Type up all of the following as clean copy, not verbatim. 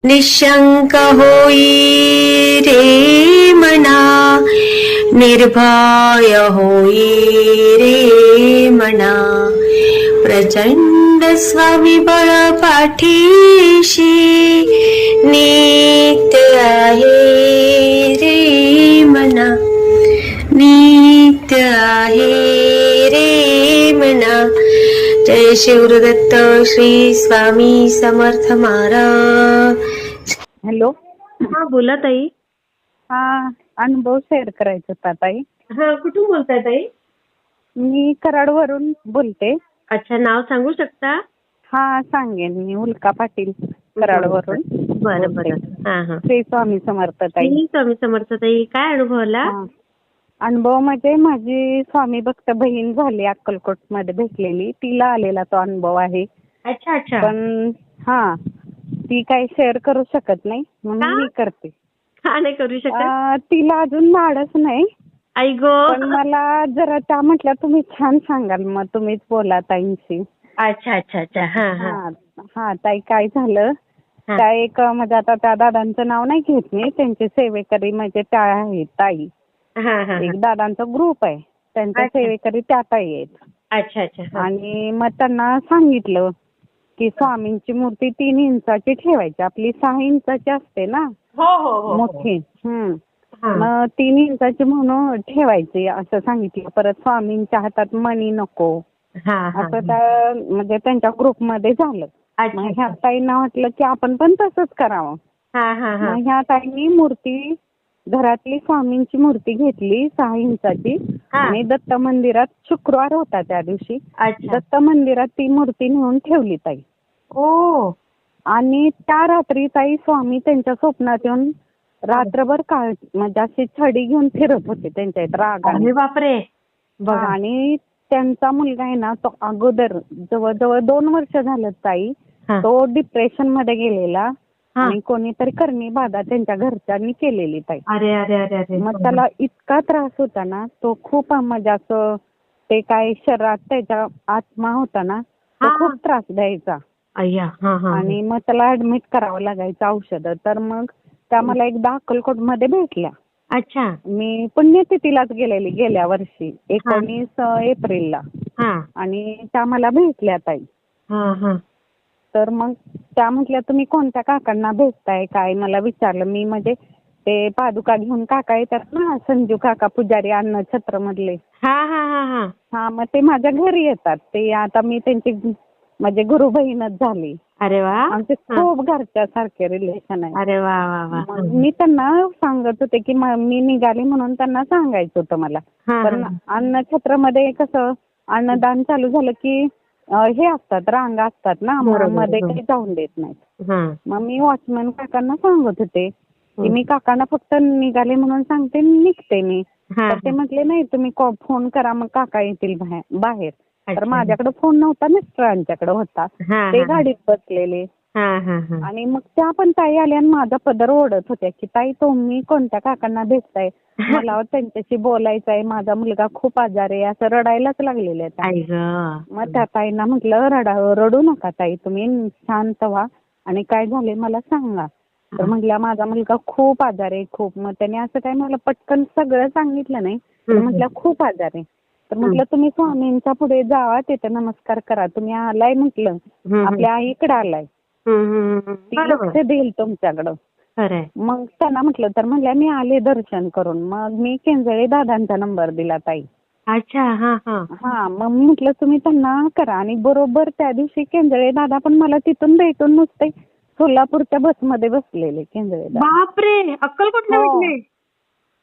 निशंक होई रे मना, निर्भय होई रे मना. प्रचंड स्वविबळ पाठीशी नित्य आहे रे मना, नित्य आहे रे मना. जय शिवदत्त श्री स्वामी समर्थ महाराज. हॅलो. हा बोला ताई. हा, अनुभव शेअर करायचा होता ताई. हा, कुठून बोलताय ताई? मी कराडवरून बोलते. अच्छा, नाव सांगू शकता? हा, सांगेन मी. उल्का पाटील, कराडवरून. बरं बरं. हा हा. श्री स्वामी समर्थ ताई. मी स्वामी समर्थ ताई. काय अनुभव आला? हा. अनुभव म्हणजे माझी स्वामी भक्त बहीण झाली, अक्कलकोट मध्ये भेटलेली. तिला आलेला तो अनुभव आहे. अच्छा अच्छा. पण हा, ती काही शेअर करू शकत नाही म्हणून मी करते. का नाही करू शकत? तिला अजून धाडच नाही. आई गो. पण मला जरा त्या म्हटल्या तुम्ही छान सांगाल, मग तुम्हीच बोला ताईंशी. अच्छा अच्छा अच्छा. हा हा. हा ताई, काय झालं, त्या एक म्हणजे आता त्या दादांचं नाव नाही घेत मी, त्यांचे सेवेकरी म्हणजे त्या आहेत ताई. एक दादांचा ग्रुप आहे, त्यांच्या सेवेकरी त्या ताई आहेत. अच्छा अच्छा. आणि मग त्यांना सांगितलं की स्वामींची मूर्ती 3 इंचाची ठेवायची. आपली 6 इंचाची असते ना हो हो हो. मोठी. मग 3 इंचाची म्हणून ठेवायची असं सांगितलं. परत स्वामींच्या हातात मणी नको असं त्या म्हणजे त्यांच्या ग्रुपमध्ये झालं. मग ह्या ताईंना वाटलं की आपण पण तसंच करावं. मग ह्या ताईंनी मूर्ती, घरातली स्वामींची मूर्ती घेतली 6 इंचाची आणि दत्त मंदिरात, शुक्रवार होता त्या दिवशी, दत्त मंदिरात ती मूर्ती नेऊन ठेवली ताई. ओ. आणि त्या रात्री ताई स्वामी त्यांच्या स्वप्नात येऊन रात्रभर म्हणजे अशी छडी घेऊन फिरत होते त्यांच्या इथं रागाने. बापरे. आणि त्यांचा मुलगा आहे ना, तो अगोदर जवळजवळ 2 वर्ष झालं ताई, तो डिप्रेशन मध्ये गेलेला आणि कोणीतरी करणी बाधा त्यांच्या घरच्यांनी केलेली ताई. अरे अरे अरे. मग त्याला इतका त्रास होता ना, तो खूप म्हणजे असं ते काय शरीरात त्याच्या आत्मा होता ना, तो खूप त्रास द्यायचा. आणि मग त्याला ऍडमिट करावं लागायचं औषधं. तर मग त्या मला एकदा अक्कलकोट मध्ये भेटल्या. अच्छा. मी पुण्यतिथीलाच गेलेली गेल्या वर्षी 19 एप्रिलला. आणि त्या मला भेटल्या ताई. तर मग त्या म्हटल्या तुम्ही कोणत्या काकांना भेटताय काय, मला विचारलं. मी म्हणजे ते पादुका घेऊन काका येतात ना, संजू काका पुजारी अन्न छत्र मधले. मग ते माझ्या घरी येतात. ते आता मी त्यांची म्हणजे गुरु बहीणच झाली. अरे वा. आमचे खूप घरच्या सारखे रिलेशन आहे. अरे वा वा वा. मी त्यांना सांगत होते की मी निघाली म्हणून त्यांना सांगायचं होतं मला. पण अन्न छत्रमध्ये कसं अन्नदान चालू झालं की हे असतात, रांगा असतात ना, मध्ये काही जाऊन देत नाहीत. मग मी वॉचमॅन काकांना सांगत होते की मी काकांना फक्त निघाले म्हणून सांगते, निघते मी. तर ते म्हटले नाही, तुम्ही फोन करा मग काका येतील बाहेर. तर माझ्याकडे फोन नव्हता, मिस्टरांच्याकडे होता. ते गाडीत बसलेले. आणि मग त्या पण ताई आल्या आणि माझा पदर ओढत होत्या की ताई तुम्ही कोणत्या काकांना भेटताय, मला त्यांच्याशी बोलायचं आहे, माझा मुलगा खूप आजार आहे, असं रडायलाच लागलेलं आहे. मग त्या ताईंना म्हटलं रडू नका ताई, तुम्ही शांत व्हा आणि काय झाले मला सांगा. तर म्हटल्या माझा मुलगा खूप आजार आहे खूप. मग त्याने असं काय मला पटकन सगळं सांगितलं नाही. तर म्हटलं खूप आजार आहे. तर म्हटलं तुम्ही स्वामींच्या पुढे जावा, तिथे नमस्कार करा. तुम्ही आलाय म्हटलं, आपल्या आईकडे आलाय, ती लक्ष देईल तुमच्याकडं. मग त्यांना म्हटलं, तर म्हणल्या मी आले दर्शन करून. मग मी केंजळे दादांचा नंबर दिला ताई. अच्छा. मग म्हटलं तुम्ही त्यांना करा. आणि बरोबर त्या दिवशी केंजळे दादा पण मला तिथून भेटून नुसते सोलापूरच्या बसमध्ये बसलेले केंजळे दादा. बापरे. अक्कलकोटला भेटले?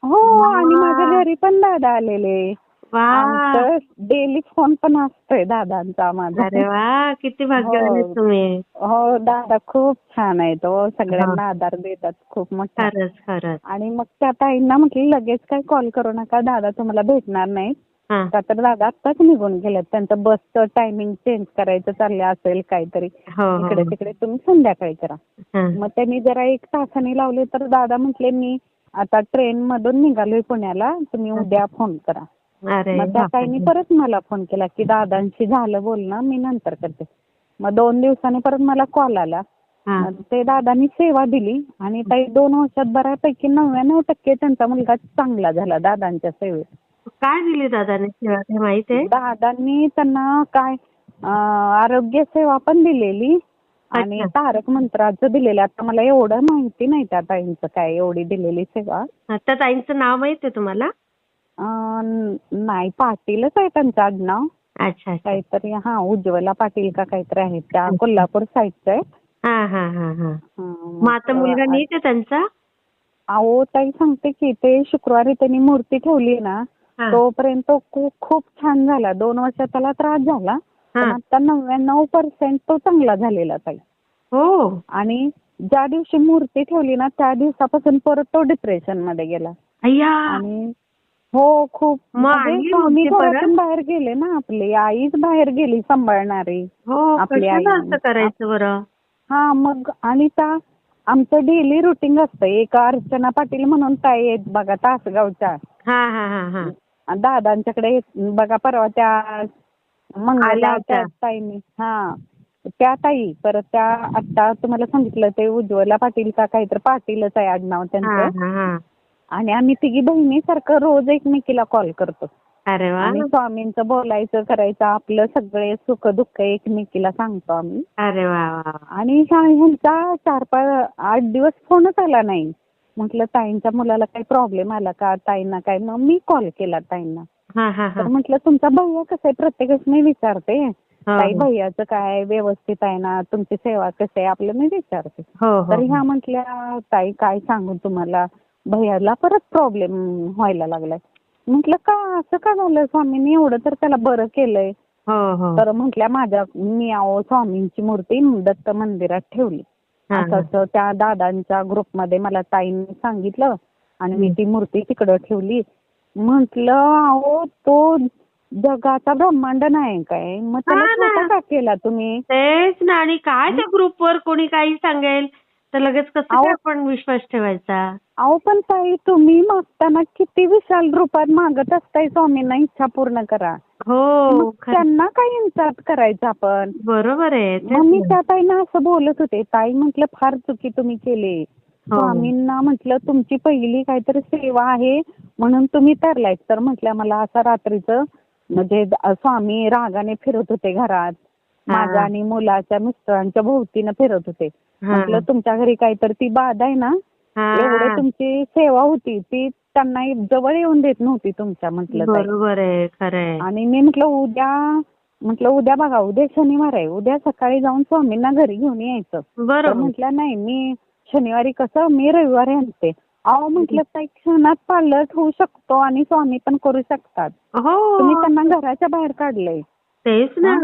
हो. आणि माझ्या घरी पण दादा आलेले. डेली फोन पण असतोय दादांचा माझा. अरे वा, किती भाग्यवान तुम्ही. हो, दादा खूप छान आहे. तो सगळ्यांना आधार देतात खूप मोठा. खरंच. आणि मग त्या ताईंना म्हटलं लगेच काही कॉल करू नका, दादा तुम्हाला भेटणार नाही. का तर दादा आत्ताच निघून गेलेत, त्यांचं बसचं टायमिंग चेंज करायचं चाललं असेल काहीतरी, इकडे तिकडे, तुम्ही संध्याकाळी करा. मग त्यांनी जरा 1 तासाने लावले. तर दादा म्हटले मी आता ट्रेन मधून निघालोय पुण्याला, तुम्ही उद्या फोन करा. मग त्या ताईंनी परत मला फोन केला की दादांशी झालं बोलणं, मी नंतर करते. मग 2 दिवसांनी परत मला कॉल आला हा. ते दादांनी सेवा दिली आणि ताई 2 वर्षात बऱ्यापैकी 99% त्यांचा मुलगा चांगला झाला दादांच्या सेवेत. काय दिली दादाने सेवा ते माहित आहे? दादांनी त्यांना काय आरोग्य सेवा पण दिलेली आणि अच्छा. तारक मंत्राचं दिलेलं. आता मला एवढं माहिती नाही त्या ताईंचं काय एवढी दिलेली सेवा. त्या ताईंचं नाव माहित आहे तुम्हाला? नाही, पाटीलच आहे त्यांचं आडनाव. अच्छा अच्छा. काहीतरी उज्ज्वला पाटील का काहीतरी आहे. त्या कोल्हापूर साईडच्या आहेत. हा हा हा हा. मग आता मुलगा नीट आहे त्यांचा? अहो ताई सांगते की ते शुक्रवारी त्यांनी मूर्ती ठेवली ना हा. तोपर्यंत तो खूप छान झाला. 2 वर्षात त्याला त्रास झाला पण हा. आता 99% तो चांगला झालेला ताई. हो. आणि ज्या दिवशी मूर्ती ठेवली ना त्या दिवसापासून परत तो डिप्रेशन मध्ये गेला. अय्या. आणि हो खूप मग म्हणजे आणली स्वामी मूर्ती परत? घरातून बाहेर गेले ना, आपली आईच बाहेर गेली सांभाळणारी. हो, आपली आई. कशाला असं करायचं बरं? मग आणि आमचं डेली रुटीन असतं. एक अर्चना पाटील म्हणून ताई आहेत बघा तासगावच्या. हा हा हा हा. दादांच्याकडे बघा परवा त्या आल्या मंगला होत्या. त्या ताईंनी त्या ताई परत त्या आता तुम्हाला सांगितलं ते उज्ज्वला पाटील का काहीतरी पाटीलच आहे आडनाव हा त्यांचं. हा हा. आणि आम्ही तिघी बहिणीसारखं रोज एकमेकीला कॉल करतो. अरे वा. आणि स्वामींचं बोलायचं करायचं आपलं सगळे सुख दुःख एकमेकीला सांगतो आम्ही. अरे वा वा. आणि ह्यांचा 4-8 दिवस फोनच आला नाही. म्हटलं ताईंच्या मुलाला काही प्रॉब्लेम आला का ताईंना काय. मग मी कॉल केला ताईंना. हा हा हा. तर म्हटलं तुमचा भैया कसं आहे प्रत्येकच मी विचारते. ताई हो भैयाचं काय व्यवस्थित आहे ना, तुमची सेवा कशी आहे आपलं मी विचारते. हो तर हो. ह्या म्हटल्या ताई काय सांगू तुम्हाला भैयाला परत प्रॉब्लेम व्हायला लागलाय. म्हटलं का असं का झालं स्वामींनी एवढं तर त्याला बरं केलंय. हो हो. तर म्हटल्या मी स्वामींची मूर्ती दत्त मंदिरात ठेवली. हा, असं असं त्या दादांच्या ग्रुपमध्ये मला ताईंनी सांगितलं आणि मी ती मूर्ती तिकडं ठेवली. म्हटलं अहो तो जगाचा ब्रह्मांड नाही काय मग त्याला हा ना. छोटा का केला तुम्ही. तेच ना. आणि काय त्या ग्रुपवर कोणी काही सांगेल तर लगेच कसं काय आपण विश्वास ठेवायचा? अहो पण ताई तुम्ही मागताना किती विशाल रूपात मागत असताय स्वामींना इच्छा पूर्ण करा. हो. त्यांना काय इन्सल्ट करायचं आपण. बरोबर आहे. मग मी त्या ताईंना असं बोलत होते. ताई म्हटलं फार चुकी तुम्ही केली. स्वामींना म्हटलं तुमची पहिली काहीतरी सेवा आहे म्हणून तुम्ही तरलाय. तर म्हटलं मला असं रात्रीचं म्हणजे स्वामी रागाने फिरत होते घरात. माझ्या आणि मुलाच्या मिस्टरांच्या भोवतीनं फिरत होते. म्हटलं तुमच्या घरी काहीतरी ती बाधा आहे ना एवढे तुमची सेवा होती ती त्यांना जवळ येऊन देत नव्हती तुमच्या. म्हटलं बरोबर आहे. खरंय. आणि मी म्हटलं उद्या बघा उद्या शनिवार आहे उद्या सकाळी जाऊन स्वामींना घरी घेऊन यायचं. तर म्हटलं नाही मी शनिवारी कसं मी रविवारी आणते. अहो म्हटलं ताई क्षणात पालट होऊ शकतो आणि स्वामी पण करू शकतात. तुम्ही त्यांना घराच्या बाहेर काढलंय. तेच ना.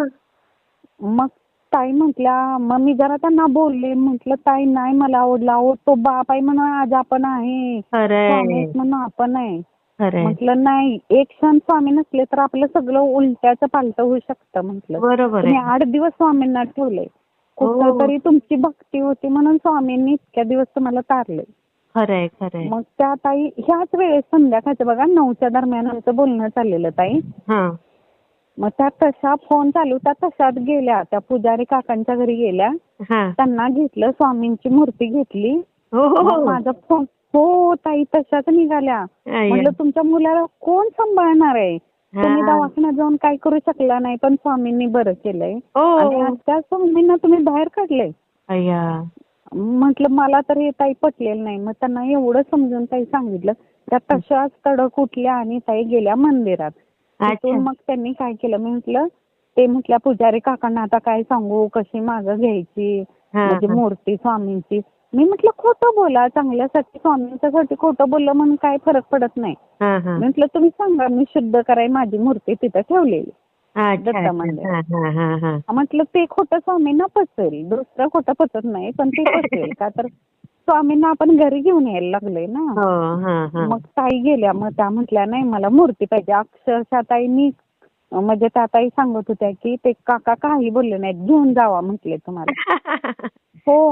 मग ताई म्हटल्या मग मी जरा त्यांना बोलले. म्हटलं ताई नाही मला आवडला. तो बाप आहे म्हणून आज आपण आहे. स्वामी म्हणून आपण आहे. म्हटलं नाही एक क्षण स्वामी नसले तर आपलं सगळं उलट्याचं पालटं होऊ शकतं. म्हटलं तुम्ही 8 दिवस स्वामींना ठेवलंय. कुठं तरी तुमची भक्ती होती म्हणून स्वामींनी इतक्या दिवस तुम्हाला तारले. खरंय खरंय. मग त्या ताई ह्याच वेळेस संध्याकाळचं बघा 9च्या दरम्यान आमचं बोलणं चाललेलं ताई. मग त्या तशा फोन चालू त्या तशात गेल्या त्या पुजारी काकांच्या घरी गेल्या. त्यांना घेतलं स्वामींची मूर्ती घेतली. माझा फोन ताई तशाच निघाल्या. म्हटलं तुमच्या मुलाला कोण सांभाळणार आहे. तुम्ही दवाखान्यात जाऊन काय करू शकला नाही पण स्वामींनी बरं केलंय आणि आज त्या स्वामींना तुम्ही बाहेर काढलंय. म्हटलं मला तर हे ताई पटलेलं नाही. मग त्यांना एवढं समजून ताई सांगितलं. त्या तशाच तडक उठल्या आणि ताई गेल्या मंदिरात. तिथून मग त्यांनी काय केलं म्हटल्या पुजारी काकांना आता काय सांगू कशी मागं घ्यायची म्हणजे मूर्ती स्वामींची. मी म्हटलं खोटं बोला चांगल्यासाठी स्वामींच्यासाठी खोटं बोललं म्हणून काय फरक पडत नाही. म्हटलं तुम्ही सांगा मी शुद्ध कराय माझी मूर्ती तिथं ठेवलेली दत्त मंदिरात. म्हटलं ते खोटं स्वामींना पचेल दुसरं खोटं पचत नाही पण ते पचेल का तर स्वामींना आपण घरी घेऊन यायला लागलोय ना. मग ताई गेल्या. मग त्या म्हटल्या नाही मला मूर्ती पाहिजे. अक्षरशः ताईंनी म्हणजे त्या ताई सांगत होत्या की ते काका काही बोलले नाहीत घेऊन जावा म्हटले तुम्हाला.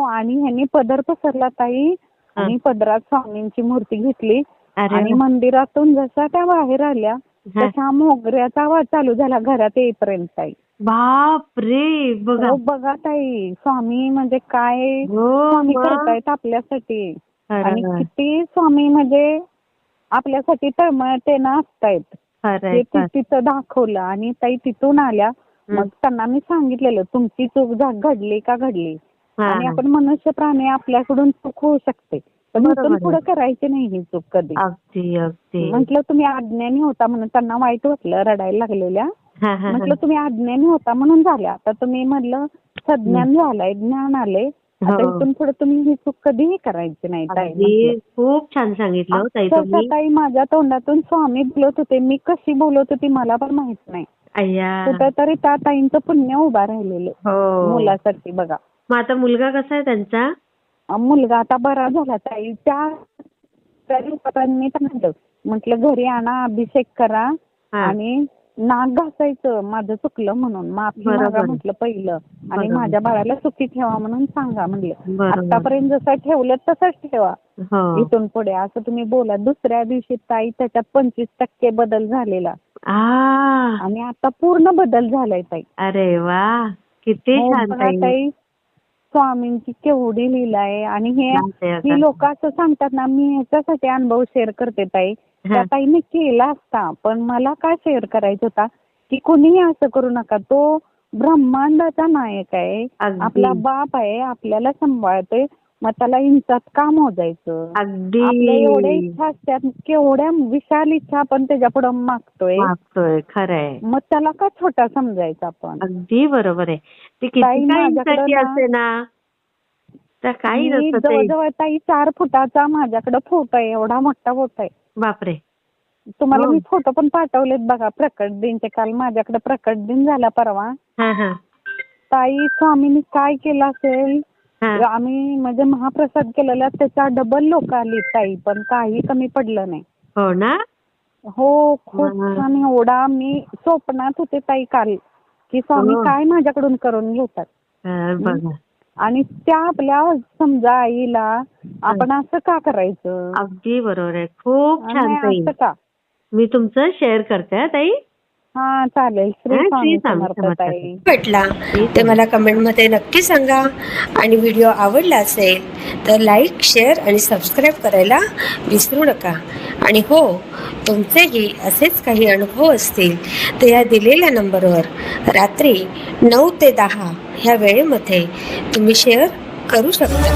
आणि ह्यांनी पदर पसरला ताई आणि पदरात स्वामींची मूर्ती घेतली आणि मंदिरातून जशा त्या बाहेर आल्या तशा मोगऱ्याचा आवाज चालू झाला घरात येईपर्यंत ताई. बापरे बघा. हो बघा ताई, स्वामी म्हणजे काय हो स्वामी मग. करतायत आपल्यासाठी. खरं आणि आहे. किती स्वामी म्हणजे आपल्यासाठी तळमळतेनं असतायत. खरंय, हे खरं. तिथं दाखवलं आणि ताई तिथून आल्या. मग त्यांना मी सांगितलेलं तुमची चूक घडली का घडली. आणि आपण मनुष्य प्राणी आपल्याकडून चूक होऊ शकते, पण बरोबर इथून आहे. पुढे करायची नाही ही चूक कधी. अगदी अगदी. म्हटलं तुम्ही अज्ञानी होता म्हणून, त्यांना वाईट वाटलं, रडायला लागलेल्या. हा, हा, म्हटलं तुम्ही अज्ञानी होता म्हणून झाल्या, आता तुम्ही म्हटलं सज्ञान झालंय, ज्ञान आले, आता हो. इथून पुढे तुम्ही ही चूक कधीही करायची नाही ताई अगदी म्हटलं. खूप छान सांगितलं हो ताई अक्षरशः तुम्ही. ताई माझ्या तोंडातून स्वामी बोलत होते, मी कशी बोलत होती मला पण माहित नाही. अय्या. कुठेतरी त्या ताईंचं पुण्य उभा राहिलेलं हो. मुलासाठी बघा. मग आता मुलगा कसा आहे त्यांचा? मुलगा आता बरा झाला ताई. त्या मी म्हटलं म्हटलं घरी आणा, अभिषेक करा हा. आणि नाक घासायचं, माझं चुकलं म्हणून माफी बरोबर. मागा म्हटलं पहिलं, आणि बरोबर. माझ्या बाळाला सुखी ठेवा म्हणून सांगा म्हटलं. बरोबर. आतापर्यंत जसं ठेवलं तसंच ठेवा हो. इथून पुढे असं तुम्ही बोला. दुसऱ्या दिवशी ताई त्याच्यात 25% बदल झालेला आ. आणि आता पूर्ण बदल झालाय ताई. अरे वा, किती हो छान बघा ताई. ताई, स्वामींची केवढी लीला आहे. आणि चालतंय आता. ही लोक असं सांगतात ना, मी ह्याच्यासाठी अनुभव शेअर करते ताई. त्या हा. ताईने केला असता, पण मला काय शेअर करायचं होता की कोणीही असं करू नका. तो ब्रह्मांडाचा नायक आहे, अगदी. आपला बाप आहे, आपल्याला सांभाळतोय, मग त्याला इंचात का मोजायचं. अगदी. आपल्या एवढ्या इच्छा असतात, केवढ्या विशाल इच्छा आपण त्याच्या पुढे मागतोय, खरंय. मग त्याला का छोटा समजायचं आपण. अगदी बरोबर आहे. ते किती ताई काही माझ्याकडं साठी ना, असते ना, तर काही मी नसतं ते. जवळजवळ ताई 4 फुटाचा माझ्याकडे फोटो आहे, एवढा मोठा फोटो आहे. बापरे. तुम्हाला हो. मी फोटो पण पाठवलेत बघा. प्रकट दिनचे काल माझ्याकडे प्रकट दिन झाला परवा. हा, हा. ताई स्वामींनी काय केलं असेल, हा. आम्ही म्हणजे महाप्रसाद केलेला त्याच्या डबल लोक आली ताई, पण काही कमी पडलं नाही. हो ना. हो खूप हा. छान. एवढा मी स्वप्नात होते ताई काल की स्वामी हो. काय माझ्याकडून करून घेतात. बघा. आणि त्या आपल्या समजा आईला आपण असं का करायचं. अगदी बरोबर आहे. खूप छान नाही ताई. असं का. मी तुमचं शेअर करते हा ताई. हा चालेल. श्री हा, स्वामी श्री स्वामी समर्थ समर्थ. ताई. भेटला ते मला कमेंटमध्ये नक्की सांगा. आणि व्हिडिओ आवडला असेल तर लाईक, शेअर आणि सबस्क्राईब करायला विसरू नका. आणि हो, तुमचेही असेच काही अनुभव असतील तर या दिलेल्या नंबरवर रात्री 9 ते 10 ह्या वेळेमध्ये तुम्ही शेअर करू शकता.